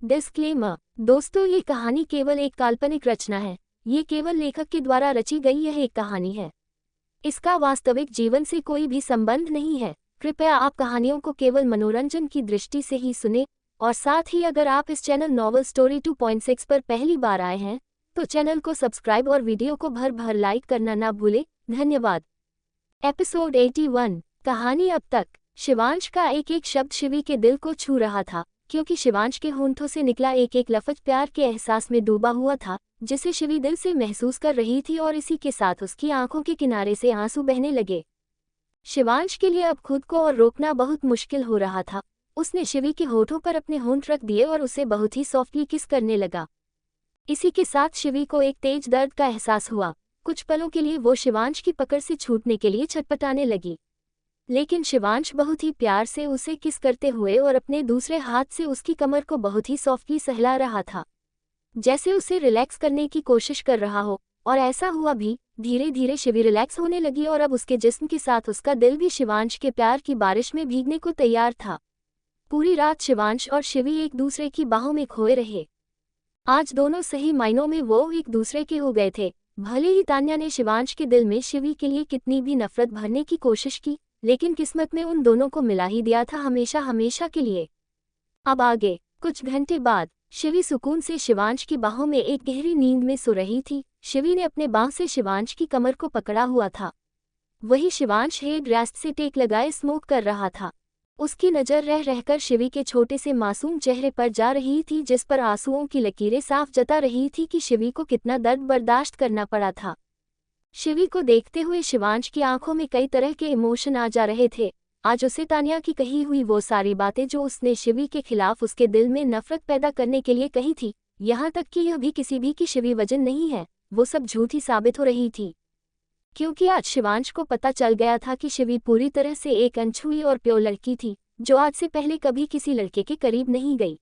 Disclaimer. दोस्तों, ये कहानी केवल एक काल्पनिक रचना है। ये केवल लेखक के द्वारा रची गई यह एक कहानी है। इसका वास्तविक जीवन से कोई भी संबंध नहीं है। कृपया आप कहानियों को केवल मनोरंजन की दृष्टि से ही सुने, और साथ ही अगर आप इस चैनल नॉवल स्टोरी 2.6 पर पहली बार आए हैं तो चैनल को सब्सक्राइब और वीडियो को भर भर लाइक करना ना भूलें। धन्यवाद। एपिसोड 81। कहानी अब तक। शिवांश का एक एक शब्द शिवी के दिल को छू रहा था, क्योंकि शिवांश के होंठों से निकला एक एक लफ्ज प्यार के एहसास में डूबा हुआ था, जिसे शिवी दिल से महसूस कर रही थी, और इसी के साथ उसकी आंखों के किनारे से आंसू बहने लगे। शिवांश के लिए अब खुद को और रोकना बहुत मुश्किल हो रहा था। उसने शिवी के होठों पर अपने होंठ रख दिए और उसे बहुत ही सॉफ्टली किस करने लगा। इसी के साथ शिवी को एक तेज दर्द का एहसास हुआ। कुछ पलों के लिए वो शिवांश की पकड़ से छूटने के लिए छटपटाने लगी, लेकिन शिवांश बहुत ही प्यार से उसे किस करते हुए और अपने दूसरे हाथ से उसकी कमर को बहुत ही सॉफ्टली सहला रहा था, जैसे उसे रिलैक्स करने की कोशिश कर रहा हो। और ऐसा हुआ भी। धीरे धीरे शिवी रिलैक्स होने लगी और अब उसके जिस्म के साथ उसका दिल भी शिवांश के प्यार की बारिश में भीगने को तैयार था। पूरी रात शिवांश और शिवी एक दूसरे की बाहों में खोए रहे। आज दोनों सही मायनों में वो एक दूसरे के हो गए थे। भले ही तान्या ने शिवांश के दिल में शिवी के लिए कितनी भी नफरत भरने की कोशिश की, लेकिन किस्मत में उन दोनों को मिला ही दिया था, हमेशा हमेशा के लिए। अब आगे। कुछ घंटे बाद शिवी सुकून से शिवांश की बाहों में एक गहरी नींद में सो रही थी। शिवी ने अपने बाह से शिवांश की कमर को पकड़ा हुआ था। वही शिवांश हेड रेस्ट से टेक लगाए स्मोक कर रहा था। उसकी नज़र रह रहकर शिवी के छोटे से मासूम चेहरे पर जा रही थी, जिस पर आंसुओं की लकीरें साफ जता रही थी कि शिवी को कितना दर्द बर्दाश्त करना पड़ा था। शिवी को देखते हुए शिवांश की आंखों में कई तरह के इमोशन आ जा रहे थे। आज उसे तान्या की कही हुई वो सारी बातें जो उसने शिवी के खिलाफ उसके दिल में नफरत पैदा करने के लिए कही थी, यहाँ तक कि यह भी किसी भी की शिवी वजन नहीं है, वो सब झूठी साबित हो रही थी। क्योंकि आज शिवांश को पता चल गया था कि शिवी पूरी तरह से एक अनछुई और प्योर लड़की थी, जो आज से पहले कभी किसी लड़के के करीब नहीं गई।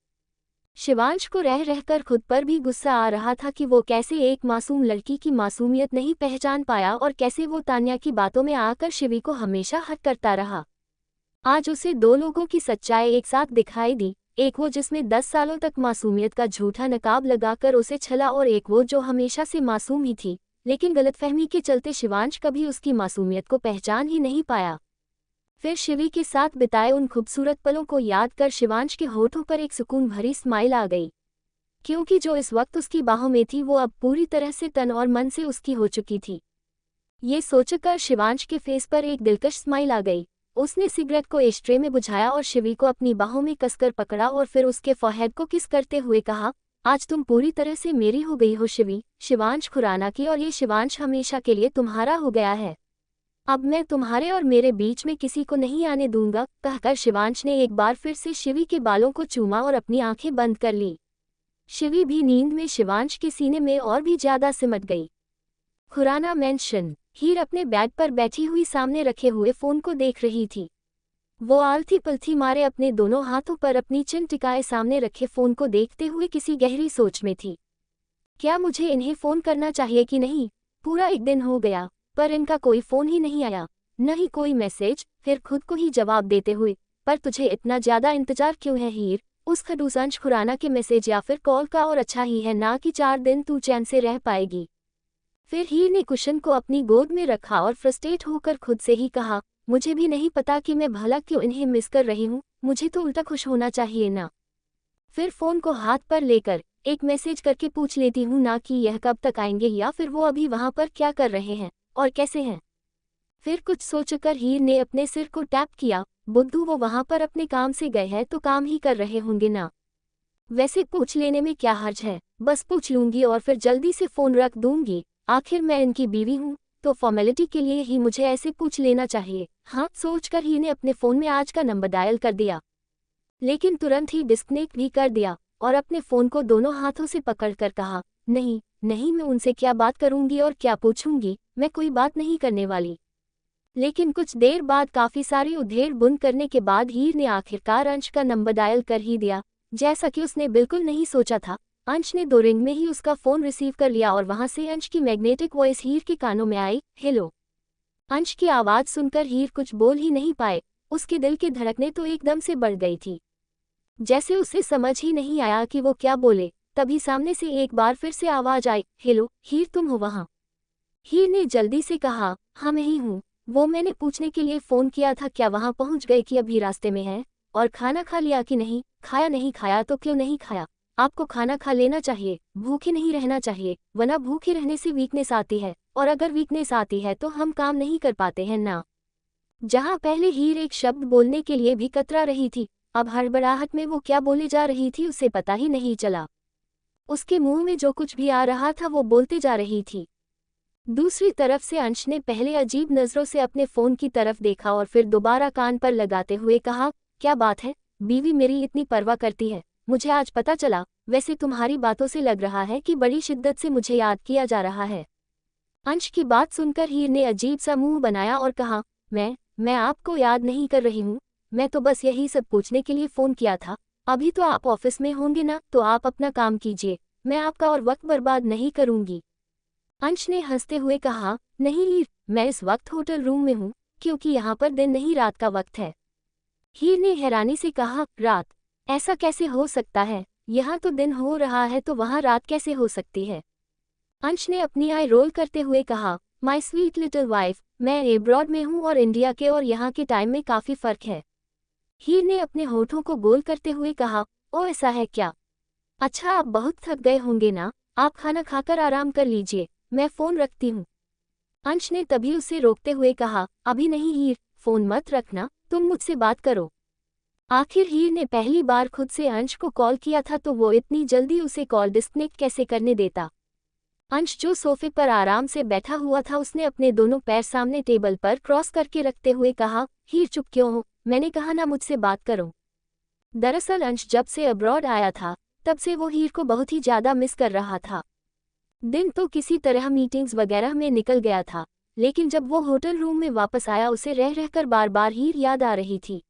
शिवांश को रह रहकर खुद पर भी गुस्सा आ रहा था कि वो कैसे एक मासूम लड़की की मासूमियत नहीं पहचान पाया, और कैसे वो तान्या की बातों में आकर शिवी को हमेशा हट करता रहा। आज उसे दो लोगों की सच्चाई एक साथ दिखाई दी। एक वो जिसमें 10 सालों तक मासूमियत का झूठा नकाब लगाकर उसे छला, और एक वो जो हमेशा से मासूम ही थी, लेकिन गलतफहमी के चलते शिवांश कभी उसकी मासूमियत को पहचान ही नहीं पाया। फिर शिवी के साथ बिताए उन खूबसूरत पलों को याद कर शिवांश के होठों पर एक सुकून भरी स्माइल आ गई, क्योंकि जो इस वक्त उसकी बाहों में थी वो अब पूरी तरह से तन और मन से उसकी हो चुकी थी। ये सोचकर शिवांश के फेस पर एक दिलकश स्माइल आ गई। उसने सिगरेट को एस्ट्रे में बुझाया और शिवी को अपनी बाहों में कसकर पकड़ा, और फिर उसके फोरहेड को किस करते हुए कहा, आज तुम पूरी तरह से मेरी हो गई हो शिवी, शिवांश खुराना की, और ये शिवांश हमेशा के लिए तुम्हारा हो गया है। अब मैं तुम्हारे और मेरे बीच में किसी को नहीं आने दूंगा, कहकर शिवांश ने एक बार फिर से शिवी के बालों को चूमा और अपनी आंखें बंद कर ली। शिवी भी नींद में शिवांश के सीने में और भी ज्यादा सिमट गई। खुराना मेंशन। हीर अपने बेड पर बैठी हुई सामने रखे हुए फोन को देख रही थी। वो आलथी पलथी मारे अपने दोनों हाथों पर अपनी चिन टिकाए सामने रखे फोन को देखते हुए किसी गहरी सोच में थी। क्या मुझे इन्हें फोन करना चाहिए कि नहीं? पूरा एक दिन हो गया, पर इनका कोई फोन ही नहीं आया, न ही कोई मैसेज। फिर खुद को ही जवाब देते हुए, पर तुझे इतना ज्यादा इंतजार क्यों है हीर, उस खडूस अंश खुराना के मैसेज या फिर कॉल का? और अच्छा ही है ना कि 4 दिन तू चैन से रह पाएगी। फिर हीर ने कुशन को अपनी गोद में रखा और फ्रस्ट्रेट होकर खुद से ही कहा, मुझे भी नहीं पता कि मैं भला क्यों इन्हें मिस कर रही हूँ, मुझे तो उल्टा खुश होना चाहिए ना। फिर फोन को हाथ पर लेकर एक मैसेज करके पूछ लेती हूँ ना कि यह कब तक आएंगे, या फिर वो अभी वहाँ पर क्या कर रहे हैं और कैसे हैं। फिर कुछ सोचकर हीर ने अपने सिर को टैप किया, बुद्धू वो वहाँ पर अपने काम से गए हैं तो काम ही कर रहे होंगे ना। वैसे पूछ लेने में क्या हर्ज है, बस पूछ लूंगी और फिर जल्दी से फोन रख दूंगी। आखिर मैं इनकी बीवी हूँ, तो फॉर्मेलिटी के लिए ही मुझे ऐसे पूछ लेना चाहिए। हाँ, सोचकर ही ने अपने फ़ोन में आज का नंबर डायल कर दिया, लेकिन तुरंत ही डिस्कनेक्ट भी कर दिया और अपने फ़ोन को दोनों हाथों से पकड़कर कहा, नहीं नहीं, मैं उनसे क्या बात करूंगी और क्या पूछूंगी, मैं कोई बात नहीं करने वाली। लेकिन कुछ देर बाद काफ़ी सारी उधेड़ बुन करने के बाद हीर ने आखिरकार अंश का नंबर डायल कर ही दिया, जैसा कि उसने बिल्कुल नहीं सोचा था। अंश ने 2 रिंग में ही उसका फ़ोन रिसीव कर लिया और वहां से अंश की मैग्नेटिक वॉइस हीर के कानों में आई, हेलो। अंश की आवाज़ सुनकर हीर कुछ बोल ही नहीं पाए। उसके दिल की धड़कनें तो एकदम से बढ़ गई थी। जैसे उसे समझ ही नहीं आया कि वो क्या बोले, तभी सामने से एक बार फिर से आवाज आई, हेलो हीर, तुम हो वहाँ? हीर ने जल्दी से कहा, हाँ मैं ही हूँ। वो मैंने पूछने के लिए फ़ोन किया था, क्या वहाँ पहुँच गए कि अभी रास्ते में हैं? और खाना खा लिया कि नहीं? खाया नहीं, खाया तो क्यों नहीं खाया? आपको खाना खा लेना चाहिए, भूखे नहीं रहना चाहिए, वरना भूखे रहने से वीकनेस आती है, और अगर वीकनेस आती है तो हम काम नहीं कर पाते हैं ना। जहाँ पहले हीर एक शब्द बोलने के लिए भी कतरा रही थी, अब हड़बड़ाहट में वो क्या बोले जा रही थी उसे पता ही नहीं चला। उसके मुंह में जो कुछ भी आ रहा था वो बोलते जा रही थी। दूसरी तरफ से अंश ने पहले अजीब नज़रों से अपने फ़ोन की तरफ देखा और फिर दोबारा कान पर लगाते हुए कहा, क्या बात है, बीवी मेरी इतनी परवाह करती है, मुझे आज पता चला। वैसे तुम्हारी बातों से लग रहा है कि बड़ी शिद्दत से मुझे याद किया जा रहा है। अंश की बात सुनकर हीर ने अजीब सा मुंह बनाया और कहा, मैं आपको याद नहीं कर रही हूँ, मैं तो बस यही सब पूछने के लिए फ़ोन किया था। अभी तो आप ऑफिस में होंगे ना, तो आप अपना काम कीजिए, मैं आपका और वक्त बर्बाद नहीं करूँगी। अंश ने हंसते हुए कहा, नहीं हीर, मैं इस वक्त होटल रूम में हूँ, क्योंकि यहाँ पर दिन नहीं रात का वक्त है। हीर ने हैरानी से कहा, रात? ऐसा कैसे हो सकता है? यहाँ तो दिन हो रहा है तो वहाँ रात कैसे हो सकती है? अंश ने अपनी आई रोल करते हुए कहा, माई स्वीट लिटिल वाइफ, मैं एब्रॉड में हूँ और इंडिया के और यहाँ के टाइम में काफ़ी फ़र्क है। हीर ने अपने होठों को गोल करते हुए कहा, ओ ऐसा है क्या? अच्छा, आप बहुत थक गए होंगे ना, आप खाना खाकर आराम कर लीजिए, मैं फ़ोन रखती हूँ। अंश ने तभी उसे रोकते हुए कहा, अभी नहीं हीर, फ़ोन मत रखना, तुम मुझसे बात करो। आखिर हीर ने पहली बार खुद से अंश को कॉल किया था तो वो इतनी जल्दी उसे कॉल डिस्कनेक्ट कैसे करने देता। अंश जो सोफे पर आराम से बैठा हुआ था उसने अपने दोनों पैर सामने टेबल पर क्रॉस करके रखते हुए कहा, हीर चुप क्यों हो, मैंने कहा ना मुझसे बात करो। दरअसल अंश जब से अब्रॉड आया था तब से वो हीर को बहुत ही ज़्यादा मिस कर रहा था। दिन तो किसी तरह मीटिंग्स वगैरह में निकल गया था, लेकिन जब वो होटल रूम में वापस आया उसे रह रहकर बार बार हीर याद आ रही थी।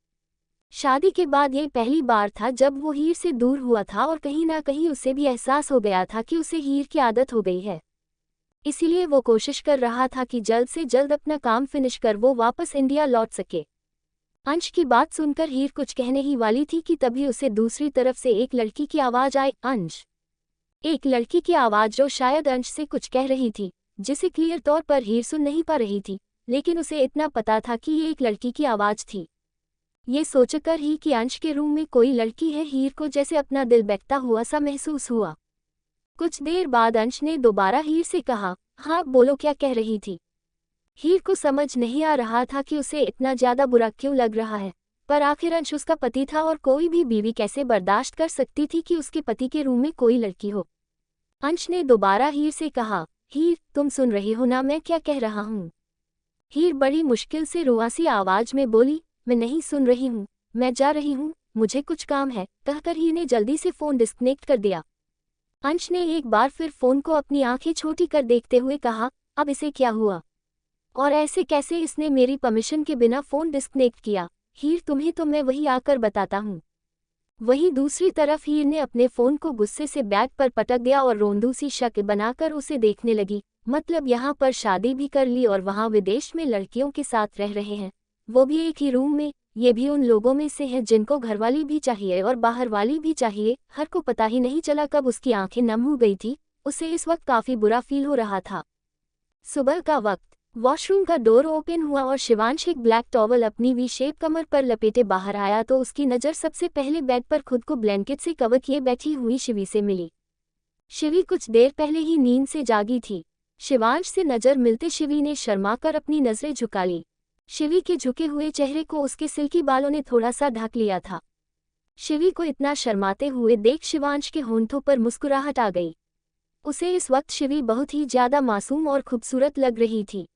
शादी के बाद ये पहली बार था जब वो हीर से दूर हुआ था और कहीं ना कहीं उसे भी एहसास हो गया था कि उसे हीर की आदत हो गई है। इसीलिए वो कोशिश कर रहा था कि जल्द से जल्द अपना काम फिनिश कर वो वापस इंडिया लौट सके। अंश की बात सुनकर हीर कुछ कहने ही वाली थी कि तभी उसे दूसरी तरफ से एक लड़की की आवाज़ आई, अंश। एक लड़की की आवाज़ जो शायद अंश से कुछ कह रही थी, जिसे क्लियर तौर पर हीर सुन नहीं पा रही थी, लेकिन उसे इतना पता था कि ये एक लड़की की आवाज़ थी। ये सोचकर ही कि अंश के रूम में कोई लड़की है, हीर को जैसे अपना दिल बहकता हुआ सा महसूस हुआ। कुछ देर बाद अंश ने दोबारा हीर से कहा, हाँ बोलो, क्या कह रही थी? हीर को समझ नहीं आ रहा था कि उसे इतना ज़्यादा बुरा क्यों लग रहा है, पर आखिर अंश उसका पति था और कोई भी बीवी कैसे बर्दाश्त कर सकती थी कि उसके पति के रूम में कोई लड़की हो। अंश ने दोबारा हीर से कहा, हीर तुम सुन रही हो ना मैं क्या कह रहा हूँ? हीर बड़ी मुश्किल से रुआसी आवाज़ में बोली, मैं नहीं सुन रही हूँ, मैं जा रही हूँ, मुझे कुछ काम है, कहकर हीर ने जल्दी से फ़ोन डिस्कनेक्ट कर दिया। अंश ने एक बार फिर फ़ोन को अपनी आंखें छोटी कर देखते हुए कहा, अब इसे क्या हुआ? और ऐसे कैसे इसने मेरी परमिशन के बिना फ़ोन डिस्कनेक्ट किया? हीर तुम्हें तो मैं वही आकर बताता हूँ। वहीं दूसरी तरफ हीर ने अपने फ़ोन को गुस्से से बैग पर पटक दिया और रोंदू सी शक्ल बनाकर उसे देखने लगी, मतलब यहाँ पर शादी भी कर ली और वहाँ विदेश में लड़कियों के साथ रह रहे हैं, वो भी एक ही रूम में। ये भी उन लोगों में से है जिनको घरवाली भी चाहिए और बाहर वाली भी चाहिए। हर को पता ही नहीं चला कब उसकी आंखें नम हो गई थी। उसे इस वक्त काफ़ी बुरा फील हो रहा था। सुबह का वक्त, वॉशरूम का डोर ओपन हुआ और शिवांश एक ब्लैक टॉवल अपनी वी शेप कमर पर लपेटे बाहर आया तो उसकी नज़र सबसे पहले बेड पर खुद को ब्लैंकेट से कवर किए बैठी हुई शिवी से मिली। शिवी कुछ देर पहले ही नींद से जागी थी। शिवांश से नज़र मिलते शिवी ने शर्माकर अपनी नज़रें झुका ली। शिवी के झुके हुए चेहरे को उसके सिल्की बालों ने थोड़ा सा ढक लिया था। शिवी को इतना शर्माते हुए देख शिवांश के होंठों पर मुस्कुराहट आ गई। उसे इस वक्त शिवी बहुत ही ज़्यादा मासूम और खूबसूरत लग रही थी।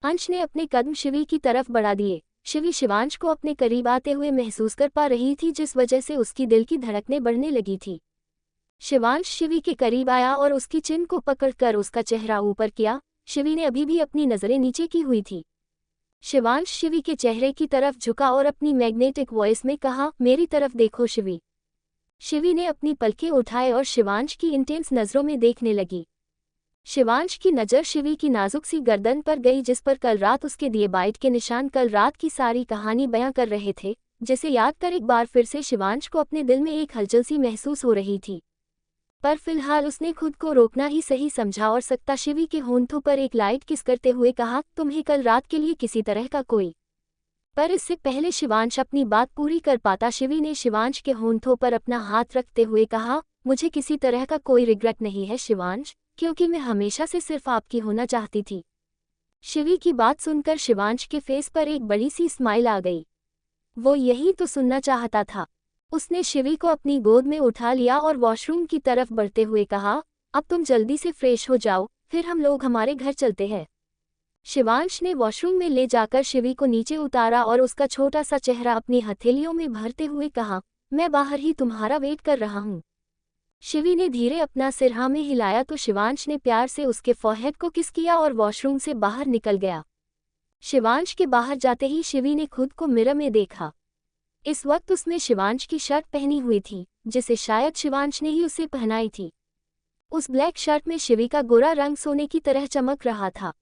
अंश ने अपने कदम शिवी की तरफ बढ़ा दिए। शिवी शिवांश को अपने करीब आते हुए महसूस कर पा रही थी, जिस वजह से उसकी दिल की धड़कनें बढ़ने लगी थी। शिवांश शिवी के करीब आया और उसकी चिन को पकड़कर उसका चेहरा ऊपर किया। शिवी ने अभी भी अपनी नज़रें नीचे की हुई थी। शिवांश शिवी के चेहरे की तरफ झुका और अपनी मैग्नेटिक वॉइस में कहा, मेरी तरफ देखो शिवी। शिवी ने अपनी पलकें उठाए और शिवांश की इंटेंस नज़रों में देखने लगी। शिवांश की नज़र शिवी की नाजुक सी गर्दन पर गई, जिस पर कल रात उसके दिए बाइट के निशान कल रात की सारी कहानी बयां कर रहे थे। जिसे याद कर एक बार फिर से शिवांश को अपने दिल में एक हलचल सी महसूस हो रही थी। पर फिलहाल उसने खुद को रोकना ही सही समझा और सकता शिवी के होंठों पर एक लाइट किस करते हुए कहा, तुम्हें कल रात के लिए किसी तरह का कोई। पर इससे पहले शिवांश अपनी बात पूरी कर पाता, शिवी ने शिवांश के होंठों पर अपना हाथ रखते हुए कहा, मुझे किसी तरह का कोई रिग्रेट नहीं है शिवांश, क्योंकि मैं हमेशा से सिर्फ आपकी होना चाहती थी। शिवी की बात सुनकर शिवांश के फेस पर एक बड़ी सी स्माइल आ गई। वो यही तो सुनना चाहता था। उसने शिवी को अपनी गोद में उठा लिया और वॉशरूम की तरफ बढ़ते हुए कहा, अब तुम जल्दी से फ्रेश हो जाओ, फिर हम लोग हमारे घर चलते हैं। शिवांश ने वॉशरूम में ले जाकर शिवी को नीचे उतारा और उसका छोटा सा चेहरा अपनी हथेलियों में भरते हुए कहा, मैं बाहर ही तुम्हारा वेट कर रहा हूँ। शिवी ने धीरे अपना सिर हाँ में हिलाया तो शिवांश ने प्यार से उसके फॉरहेड को किस किया और वॉशरूम से बाहर निकल गया। शिवांश के बाहर जाते ही शिवी ने खुद को मिरर में देखा। इस वक्त उसने शिवांश की शर्ट पहनी हुई थी, जिसे शायद शिवांश ने ही उसे पहनाई थी। उस ब्लैक शर्ट में शिवी का गोरा रंग सोने की तरह चमक रहा था।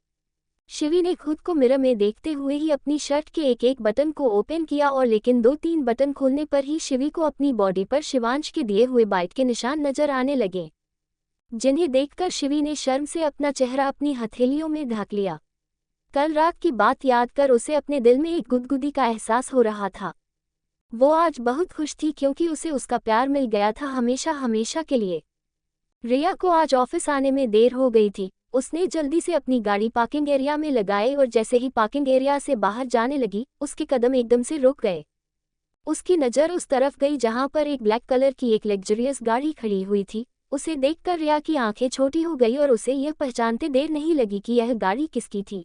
शिवी ने खुद को मिरर में देखते हुए ही अपनी शर्ट के एक एक बटन को ओपन किया और लेकिन 2-3 बटन खोलने पर ही शिवी को अपनी बॉडी पर शिवांश के दिए हुए बाइट के निशान नजर आने लगे, जिन्हें देखकर शिवी ने शर्म से अपना चेहरा अपनी हथेलियों में ढक लिया। कल रात की बात याद कर उसे अपने दिल में एक गुदगुदी का एहसास हो रहा था। वो आज बहुत खुश थी क्योंकि उसे उसका प्यार मिल गया था हमेशा हमेशा के लिए। रिया को आज ऑफिस आने में देर हो गई थी। उसने जल्दी से अपनी गाड़ी पार्किंग एरिया में लगाई और जैसे ही पार्किंग एरिया से बाहर जाने लगी, उसके कदम एकदम से रुक गए। उसकी नज़र उस तरफ गई जहां पर एक ब्लैक कलर की एक लग्जरियस गाड़ी खड़ी हुई थी। उसे देखकर रिया की आंखें छोटी हो गई और उसे यह पहचानते देर नहीं लगी कि यह गाड़ी किसकी थी।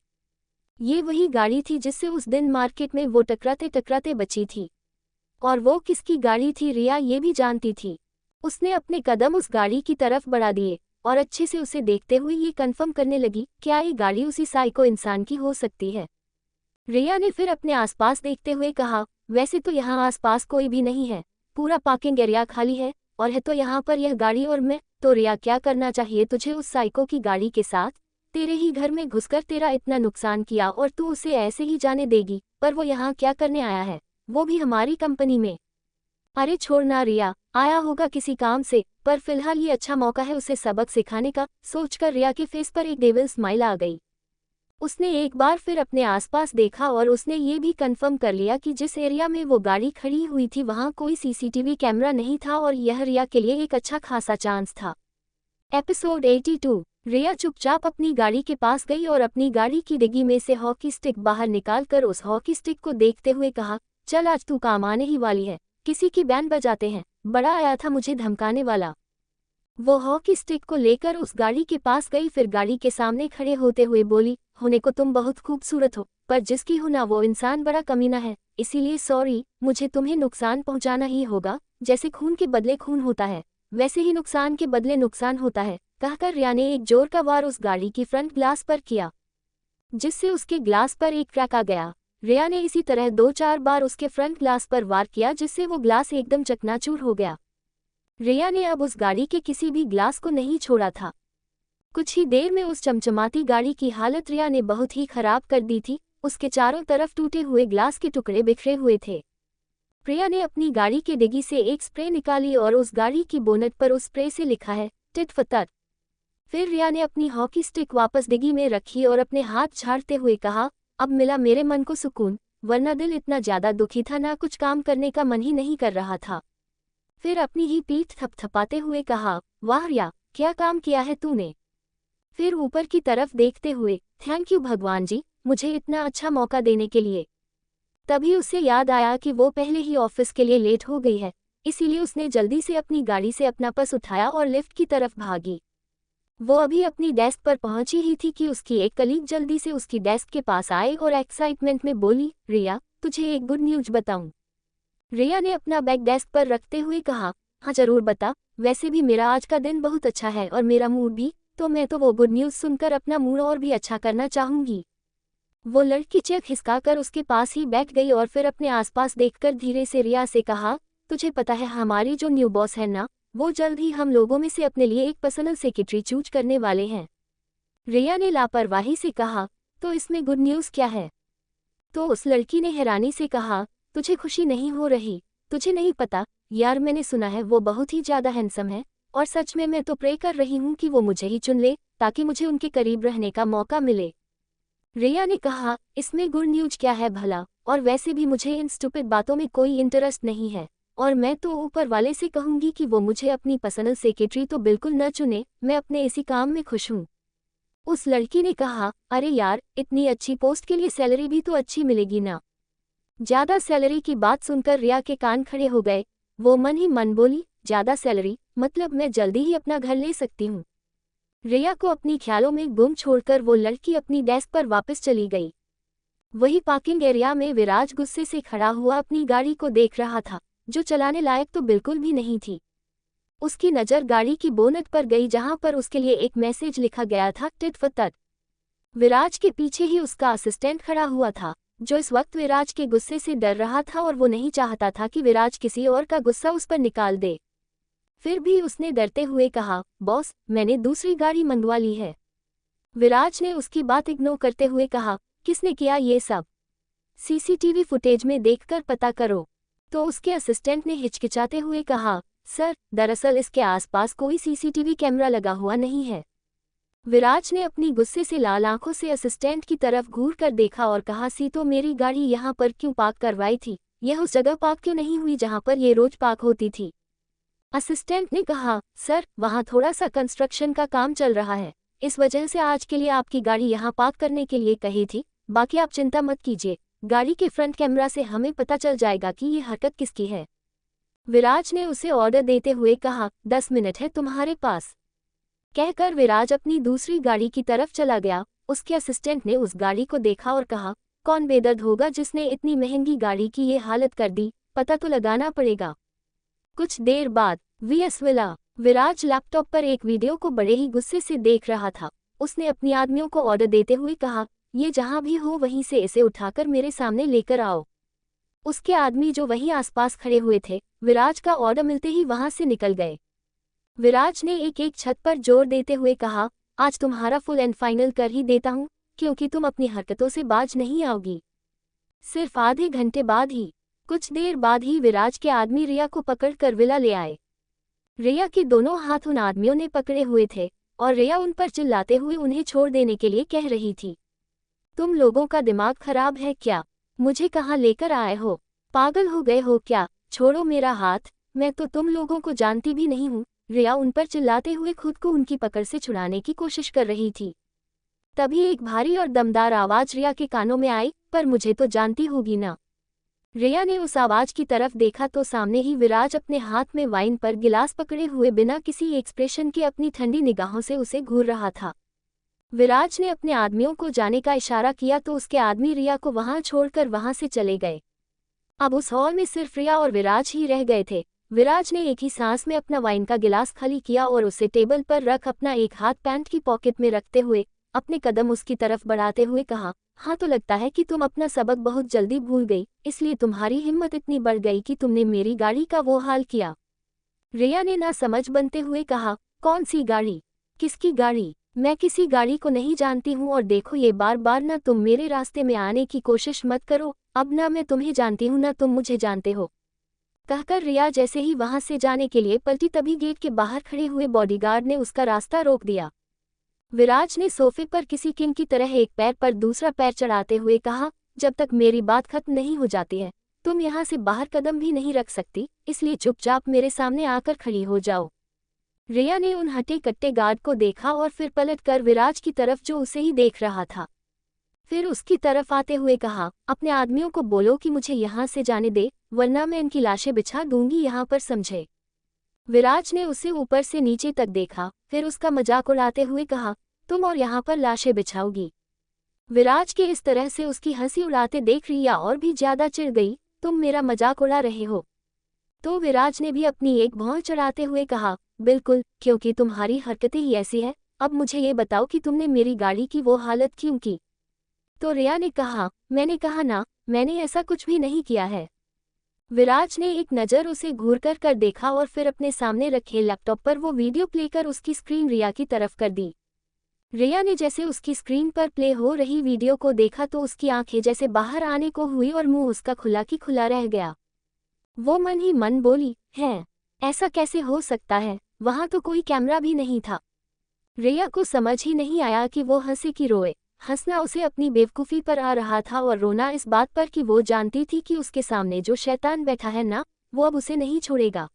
ये वही गाड़ी थी जिससे उस दिन मार्केट में वो टकराते टकराते बची थी। और वो किसकी गाड़ी थी रिया ये भी जानती थी। उसने अपने कदम उस गाड़ी की तरफ बढ़ा दिए और अच्छे से उसे देखते हुए ये कन्फर्म करने लगी, क्या ये गाड़ी उसी साइको इंसान की हो सकती है। रिया ने फिर अपने आसपास देखते हुए कहा, वैसे तो यहाँ आसपास कोई भी नहीं है, पूरा पार्किंग एरिया खाली है, और है तो यहाँ पर यह गाड़ी और मैं। तो रिया क्या करना चाहिए तुझे उस साइको की गाड़ी के साथ? तेरे ही घर में घुसकर तेरा इतना नुकसान किया और तू उसे ऐसे ही जाने देगी? पर वो यहाँ क्या करने आया है, वो भी हमारी कंपनी में? अरे छोड़ना रिया, आया होगा किसी काम से, पर फिलहाल ये अच्छा मौका है उसे सबक सिखाने का। सोचकर रिया के फेस पर एक डेविल स्माइल आ गई। उसने एक बार फिर अपने आसपास देखा और उसने ये भी कंफर्म कर लिया कि जिस एरिया में वो गाड़ी खड़ी हुई थी वहाँ कोई सीसीटीवी कैमरा नहीं था और यह रिया के लिए एक अच्छा खासा चांस था। एपिसोड 82। रिया चुपचाप अपनी गाड़ी के पास गई और अपनी गाड़ी की डिग्गी में से हॉकी स्टिक बाहर निकालकर उस हॉकी स्टिक को देखते हुए कहा, चल आज तू काम आने ही वाली है, किसी की बैंड बजाते हैं, बड़ा आया था मुझे धमकाने वाला। वो हॉकी स्टिक को लेकर उस गाड़ी के पास गई, फिर गाड़ी के सामने खड़े होते हुए बोली, होने को तुम बहुत खूबसूरत हो, पर जिसकी हो ना वो इंसान बड़ा कमीना है, इसीलिए सॉरी, मुझे तुम्हें नुकसान पहुंचाना ही होगा। जैसे खून के बदले खून होता है, वैसे ही नुकसान के बदले नुकसान होता है, कहकर रिया ने एक जोर का वार उस गाड़ी की फ्रंट ग्लास पर किया, जिससे उसके ग्लास पर एक क्रैक आ गया। रिया ने इसी तरह 2-4 बार उसके फ्रंट ग्लास पर वार किया, जिससे वो ग्लास एकदम चकनाचूर हो गया। रिया ने अब उस गाड़ी के किसी भी ग्लास को नहीं छोड़ा था। कुछ ही देर में उस चमचमाती गाड़ी की हालत रिया ने बहुत ही खराब कर दी थी। उसके चारों तरफ टूटे हुए ग्लास के टुकड़े बिखरे हुए थे। रिया ने अपनी गाड़ी के डिग्गी से एक स्प्रे निकाली और उस गाड़ी की बोनट पर उस स्प्रे से लिखा है, टिट फॉर टैट। फिर रिया ने अपनी हॉकी स्टिक वापस डिग्गी में रखी और अपने हाथ झाड़ते हुए कहा, अब मिला मेरे मन को सुकून, वरना दिल इतना ज्यादा दुखी था ना कुछ काम करने का मन ही नहीं कर रहा था। फिर अपनी ही पीठ थपथपाते हुए कहा, वाह रिया, क्या काम किया है तूने। फिर ऊपर की तरफ देखते हुए, थैंक यू भगवान जी, मुझे इतना अच्छा मौका देने के लिए। तभी उसे याद आया कि वो पहले ही ऑफिस के लिए लेट हो गई है, इसीलिए उसने जल्दी से अपनी गाड़ी से अपना पर्स उठाया और लिफ्ट की तरफ भागी। वो अभी अपनी डेस्क पर पहुंची ही थी कि उसकी एक कलीग जल्दी से उसकी डेस्क के पास आए और एक्साइटमेंट में बोली, रिया, तुझे एक गुड न्यूज बताऊं। रिया ने अपना बैग डेस्क पर रखते हुए कहा, हाँ जरूर बता, वैसे भी मेरा आज का दिन बहुत अच्छा है और मेरा मूड भी, तो मैं तो वो गुड न्यूज़ सुनकर अपना मूड और भी अच्छा करना चाहूंगी। वो लड़की चेक खिसकाकर उसके पास ही बैठ गई और फिर अपने आसपास देखकर धीरे से रिया से कहा, तुझे पता है हमारी जो न्यू बॉस है ना, वो जल्द ही हम लोगों में से अपने लिए एक पर्सनल सेक्रेटरी चूज करने वाले हैं। रिया ने लापरवाही से कहा, तो इसमें गुड न्यूज़ क्या है? तो उस लड़की ने हैरानी से कहा, तुझे खुशी नहीं हो रही? तुझे नहीं पता यार, मैंने सुना है वो बहुत ही ज्यादा हैंडसम है, और सच में मैं तो प्रे कर रही हूँ कि वो मुझे ही चुन ले ताकि मुझे उनके करीब रहने का मौका मिले। रिया ने कहा, इसमें गुड न्यूज क्या है भला, और वैसे भी मुझे इन स्टूपिड बातों में कोई इंटरेस्ट नहीं है, और मैं तो ऊपर वाले से कहूंगी कि वो मुझे अपनी पसंद सेक्रेटरी तो बिल्कुल न चुने, मैं अपने इसी काम में खुश हूँ। उस लड़की ने कहा, अरे यार, इतनी अच्छी पोस्ट के लिए सैलरी भी तो अच्छी मिलेगी ना। ज्यादा सैलरी की बात सुनकर रिया के कान खड़े हो गए। वो मन ही मन बोली, ज्यादा सैलरी मतलब मैं जल्दी ही अपना घर ले सकती हूँ। रिया को अपनी ख्यालों में गुम छोड़कर वो लड़की अपनी डेस्क पर वापस चली गई। वही पार्किंग एरिया में विराज गुस्से से खड़ा हुआ अपनी गाड़ी को देख रहा था, जो चलाने लायक तो बिल्कुल भी नहीं थी। उसकी नज़र गाड़ी की बोनट पर गई जहां पर उसके लिए एक मैसेज लिखा गया था, टिट फॉर टैट। विराज के पीछे ही उसका असिस्टेंट खड़ा हुआ था, जो इस वक्त विराज के गुस्से से डर रहा था और वो नहीं चाहता था कि विराज किसी और का गुस्सा उस पर निकाल दे। फिर भी उसने डरते हुए कहा, बॉस, मैंने दूसरी गाड़ी मंगवा ली है। विराज ने उसकी बात इग्नोर करते हुए कहा, किसने किया ये सब? सीसीटीवी फुटेज में देखकर पता करो। तो उसके असिस्टेंट ने हिचकिचाते हुए कहा, सर, दरअसल इसके आसपास कोई सीसीटीवी कैमरा लगा हुआ नहीं है। विराज ने अपनी गुस्से से लाल आंखों से असिस्टेंट की तरफ घूर कर देखा और कहा, सी तो मेरी गाड़ी यहाँ पर क्यों पार्क करवाई थी? यह उस जगह पार्क क्यों नहीं हुई जहाँ पर ये रोज पार्क होती थी? असिस्टेंट ने कहा, सर, वहाँ थोड़ा सा कंस्ट्रक्शन का काम चल रहा है, इस वजह से आज के लिए आपकी गाड़ी यहाँ पार्क करने के लिए कही थी। बाकी आप चिंता मत कीजिए, गाड़ी के फ्रंट कैमरा से हमें पता चल जाएगा कि ये हरकत किसकी है। विराज ने उसे ऑर्डर देते हुए कहा, 10 मिनट है तुम्हारे पास। कहकर विराज अपनी दूसरी गाड़ी की तरफ चला गया। उसके असिस्टेंट ने उस गाड़ी को देखा और कहा, कौन बेदर्द होगा जिसने इतनी महंगी गाड़ी की ये हालत कर दी, पता तो लगाना पड़ेगा। कुछ देर बाद वीएस विला। विराज लैपटॉप पर एक वीडियो को बड़े ही गुस्से से देख रहा था। उसने अपनी आदमियों को ऑर्डर देते हुए कहा, ये जहां भी हो वहीं से इसे उठाकर मेरे सामने लेकर आओ। उसके आदमी जो वहीं आसपास खड़े हुए थे, विराज का ऑर्डर मिलते ही वहां से निकल गए। विराज ने एक एक छत पर जोर देते हुए कहा, आज तुम्हारा फुल एंड फाइनल कर ही देता हूं, क्योंकि तुम अपनी हरकतों से बाज नहीं आओगी। सिर्फ आधे घंटे बाद ही, कुछ देर बाद ही विराज के आदमी रिया को पकड़कर विला ले आए। रिया के दोनों हाथ उन आदमियों ने पकड़े हुए थे और रिया उन पर चिल्लाते हुए उन्हें छोड़ देने के लिए कह रही थी, तुम लोगों का दिमाग खराब है क्या? मुझे कहाँ लेकर आए हो? पागल हो गए हो क्या? छोड़ो मेरा हाथ, मैं तो तुम लोगों को जानती भी नहीं हूँ। रिया उन पर चिल्लाते हुए खुद को उनकी पकड़ से छुड़ाने की कोशिश कर रही थी। तभी एक भारी और दमदार आवाज रिया के कानों में आई, पर मुझे तो जानती होगी ना। रिया ने उस आवाज की तरफ देखा तो सामने ही विराज अपने हाथ में वाइन पर गिलास पकड़े हुए बिना किसी एक्सप्रेशन के अपनी ठंडी निगाहों से उसे घूर रहा था। विराज ने अपने आदमियों को जाने का इशारा किया तो उसके आदमी रिया को वहां छोड़कर वहां से चले गए। अब उस हॉल में सिर्फ रिया और विराज ही रह गए थे। विराज ने एक ही सांस में अपना वाइन का गिलास खाली किया और उसे टेबल पर रख अपना एक हाथ पैंट की पॉकेट में रखते हुए अपने कदम उसकी तरफ बढ़ाते हुए कहा, हाँ तो लगता है कि तुम अपना सबक बहुत जल्दी भूल गई, इसलिए तुम्हारी हिम्मत इतनी बढ़ गई कि तुमने मेरी गाड़ी का वो हाल किया। रिया ने ना समझ बनते हुए कहा, कौन सी गाड़ी? किसकी गाड़ी? मैं किसी गाड़ी को नहीं जानती हूँ, और देखो ये बार बार ना तुम मेरे रास्ते में आने की कोशिश मत करो, अब ना मैं तुम्हें जानती हूँ ना तुम मुझे जानते हो। कहकर रिया जैसे ही वहां से जाने के लिए पलटी तभी गेट के बाहर खड़े हुए बॉडीगार्ड ने उसका रास्ता रोक दिया। विराज ने सोफे पर किसी किंग की तरह एक पैर पर दूसरा पैर चढ़ाते हुए कहा, जब तक मेरी बात खत्म नहीं हो जाती है तुम यहाँ से बाहर कदम भी नहीं रख सकती, इसलिए चुपचाप मेरे सामने आकर खड़ी हो जाओ। रिया ने उन हटे कट्टे गार्ड को देखा और फिर पलटकर विराज की तरफ जो उसे ही देख रहा था। फिर उसकी तरफ आते हुए कहा, अपने आदमियों को बोलो कि मुझे यहाँ से जाने दे, वरना मैं इनकी लाशें बिछा दूंगी यहाँ पर, समझे? विराज ने उसे ऊपर से नीचे तक देखा, फिर उसका मजाक उड़ाते हुए कहा, तुम और यहाँ पर लाशें बिछाओगी? विराज के इस तरह से उसकी हंसी उड़ाते देख रिया और भी ज्यादा चिढ़ गई, तुम मेरा मजाक उड़ा रहे हो? तो विराज ने भी अपनी एक भौं चढ़ाते हुए कहा, बिल्कुल, क्योंकि तुम्हारी हरकतें ही ऐसी है। अब मुझे ये बताओ कि तुमने मेरी गाड़ी की वो हालत क्यों की? तो रिया ने कहा, मैंने कहा ना, मैंने ऐसा कुछ भी नहीं किया है। विराज ने एक नज़र उसे घूर कर देखा और फिर अपने सामने रखे लैपटॉप पर वो वीडियो प्ले कर उसकी स्क्रीन रिया की तरफ कर दी। रिया ने जैसे उसकी स्क्रीन पर प्ले हो रही वीडियो को देखा तो उसकी आंखें जैसे बाहर आने को हुई और मुंह उसका खुला की खुला रह गया। वो मन ही मन बोली, है ऐसा कैसे हो सकता है, वहां तो कोई कैमरा भी नहीं था। रिया को समझ ही नहीं आया कि वो हंसे कि रोए। हंसना उसे अपनी बेवकूफ़ी पर आ रहा था और रोना इस बात पर कि वो जानती थी कि उसके सामने जो शैतान बैठा है ना, वो अब उसे नहीं छोड़ेगा।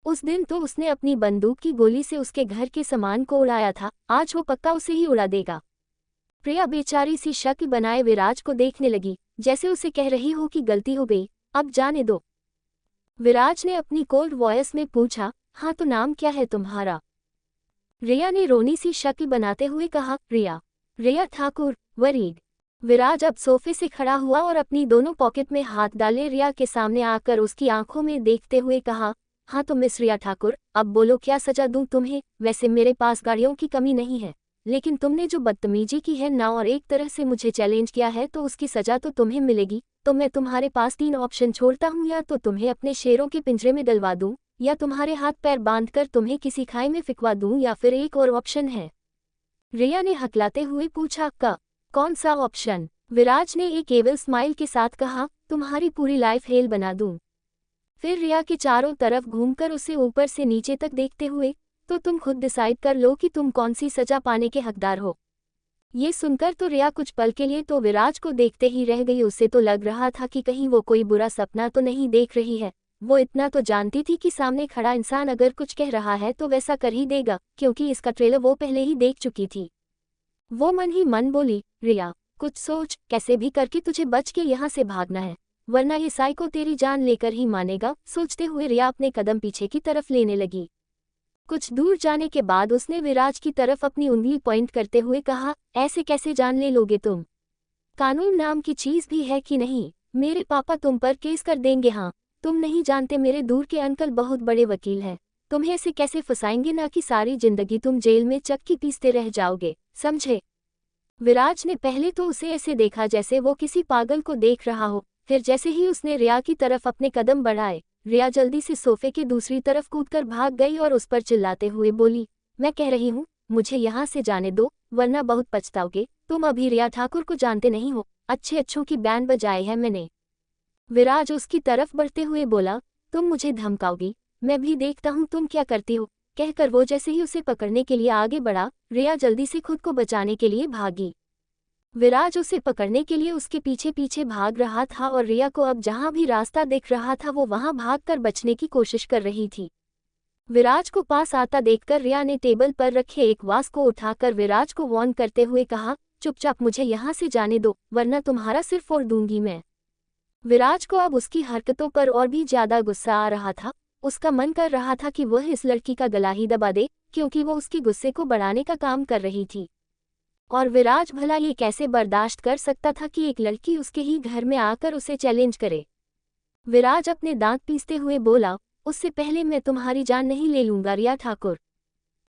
उस दिन तो उसने अपनी बंदूक की गोली से उसके घर के सामान को उड़ाया था, आज वो पक्का उसे ही उड़ा देगा। प्रिया बेचारी सी शक बनाए विराज को देखने लगी, जैसे उसे कह रही हो कि गलती हो गई, अब जाने दो। विराज ने अपनी कोल्ड वॉइस में पूछा, हाँ तो नाम क्या है तुम्हारा? रिया ने रोनी सी शक्ल बनाते हुए कहा, रिया ठाकुर, वरीड। विराज अब सोफे से खड़ा हुआ और अपनी दोनों पॉकेट में हाथ डाले रिया के सामने आकर उसकी आंखों में देखते हुए कहा, हाँ तो मिस रिया ठाकुर, अब बोलो क्या सजा दूं तुम्हें? वैसे मेरे पास गाड़ियों की कमी नहीं है, लेकिन तुमने जो बदतमीजी की है ना और एक तरह से मुझे चैलेंज किया है तो उसकी सजा तो तुम्हें मिलेगी। तो मैं तुम्हारे पास 3 ऑप्शन छोड़ता हूँ, या तो तुम्हें अपने शेरों के पिंजरे में डलवा दूं, या तुम्हारे हाथ पैर बांधकर तुम्हें किसी खाई में फिकवा दूं, या फिर एक और ऑप्शन है। रिया ने हकलाते हुए पूछा, कौन सा ऑप्शन? विराज ने एक एविल स्माइल के साथ कहा, तुम्हारी पूरी लाइफ हेल बना दूं। फिर रिया के चारों तरफ घूमकर उसे ऊपर से नीचे तक देखते हुए, तो तुम खुद डिसाइड कर लो कि तुम कौन सी सजा पाने के हकदार हो। ये सुनकर तो रिया कुछ पल के लिए तो विराज को देखते ही रह गई। उसे तो लग रहा था कि कहीं वो कोई बुरा सपना तो नहीं देख रही है। वो इतना तो जानती थी कि सामने खड़ा इंसान अगर कुछ कह रहा है तो वैसा कर ही देगा, क्योंकि इसका ट्रेलर वो पहले ही देख चुकी थी। वो मन ही मन बोली, रिया कुछ सोच, कैसे भी करके तुझे बच के यहाँ से भागना है, वरना ये साइको तेरी जान लेकर ही मानेगा। सोचते हुए रिया अपने कदम पीछे की तरफ लेने लगी। कुछ दूर जाने के बाद उसने विराज की तरफ अपनी उंगली पॉइंट करते हुए कहा, ऐसे कैसे जान ले लोगे तुम? कानून नाम की चीज भी है कि नहीं? मेरे पापा तुम पर केस कर देंगे। हाँ, तुम नहीं जानते मेरे दूर के अंकल बहुत बड़े वकील हैं, तुम्हें ऐसे कैसे फंसाएंगे ना कि सारी जिंदगी तुम जेल में चक्की पीसते रह जाओगे, समझे? विराज ने पहले तो उसे ऐसे देखा जैसे वो किसी पागल को देख रहा हो, फिर जैसे ही उसने रिया की तरफ अपने कदम बढ़ाए, रिया जल्दी से सोफे के दूसरी तरफ कूदकर भाग गई और उस पर चिल्लाते हुए बोली, मैं कह रही हूँ मुझे यहाँ से जाने दो, वरना बहुत पछताओगे। तुम अभी रिया ठाकुर को जानते नहीं हो, अच्छे अच्छों की बैंड बजाई है मैंने। विराज उसकी तरफ बढ़ते हुए बोला, तुम मुझे धमकाओगी, मैं भी देखता हूँ तुम क्या करती हो। कहकर वो जैसे ही उसे पकड़ने के लिए आगे बढ़ा, रिया जल्दी से खुद को बचाने के लिए भागी। विराज उसे पकड़ने के लिए उसके पीछे पीछे भाग रहा था और रिया को अब जहां भी रास्ता दिख रहा था वो वहां भागकर बचने की कोशिश कर रही थी। विराज को पास आता देखकर रिया ने टेबल पर रखे एक वास को उठाकर विराज को वार्न करते हुए कहा, चुपचाप मुझे यहाँ से जाने दो, वरना तुम्हारा सिर फोड़ दूंगी मैं। विराज को अब उसकी हरकतों पर और भी ज्यादा गुस्सा आ रहा था। उसका मन कर रहा था कि वह इस लड़की का गला ही दबा दे, क्योंकि वो उसकी गुस्से को बढ़ाने का काम कर रही थी। और विराज भला ये कैसे बर्दाश्त कर सकता था कि एक लड़की उसके ही घर में आकर उसे चैलेंज करे। विराज अपने दांत पीसते हुए बोला, उससे पहले मैं तुम्हारी जान नहीं ले लूंगा रिया ठाकुर।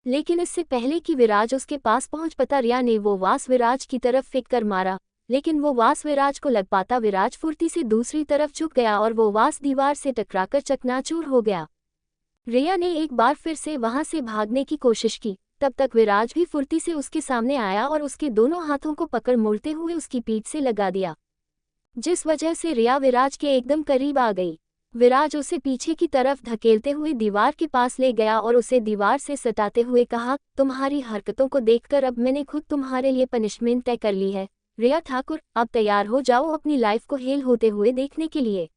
लेकिन इससे पहले कि विराज उसके पास पहुंच पाता, रिया ने वो वास विराज की तरफ फेंक कर मारा, लेकिन वो वास विराज को लग पाता विराज फुर्ती से दूसरी तरफ झुक गया और वो वास दीवार से टकराकर चकनाचूर हो गया। रिया ने एक बार फिर से वहां से भागने की कोशिश की, तब तक विराज भी फुर्ती से उसके सामने आया और उसके दोनों हाथों को पकड़ मोड़ते हुए उसकी पीठ से लगा दिया, जिस वजह से रिया विराज के एकदम करीब आ गई। विराज उसे पीछे की तरफ धकेलते हुए दीवार के पास ले गया और उसे दीवार से सटाते हुए कहा, तुम्हारी हरकतों को देखकर अब मैंने खुद तुम्हारे लिए पनिशमेंट तय कर ली है रिया ठाकुर, अब तैयार हो जाओ अपनी लाइफ को हेल होते हुए देखने के लिए।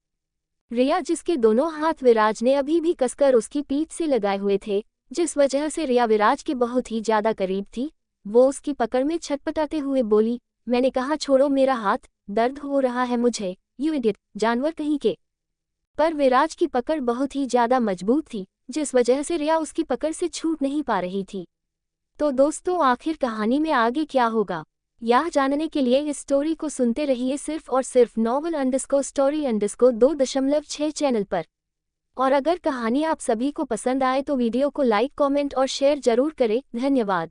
रिया, जिसके दोनों हाथ विराज ने अभी भी कसकर उसकी पीठ से लगाए हुए थे, जिस वजह से रिया विराज के बहुत ही ज्यादा करीब थी, वो उसकी पकड़ में छटपटाते हुए बोली, मैंने कहा छोड़ो मेरा हाथ, दर्द हो रहा है मुझे, यू इडियट, जानवर कहीं के। पर विराज की पकड़ बहुत ही ज्यादा मजबूत थी, जिस वजह से रिया उसकी पकड़ से छूट नहीं पा रही थी। तो दोस्तों, आखिर कहानी में आगे क्या होगा, यह जानने के लिए इस स्टोरी को सुनते रहिए सिर्फ और सिर्फ novel_story_2.6 चैनल पर। और अगर कहानी आप सभी को पसंद आए तो वीडियो को लाइक, कमेंट और शेयर जरूर करें। धन्यवाद।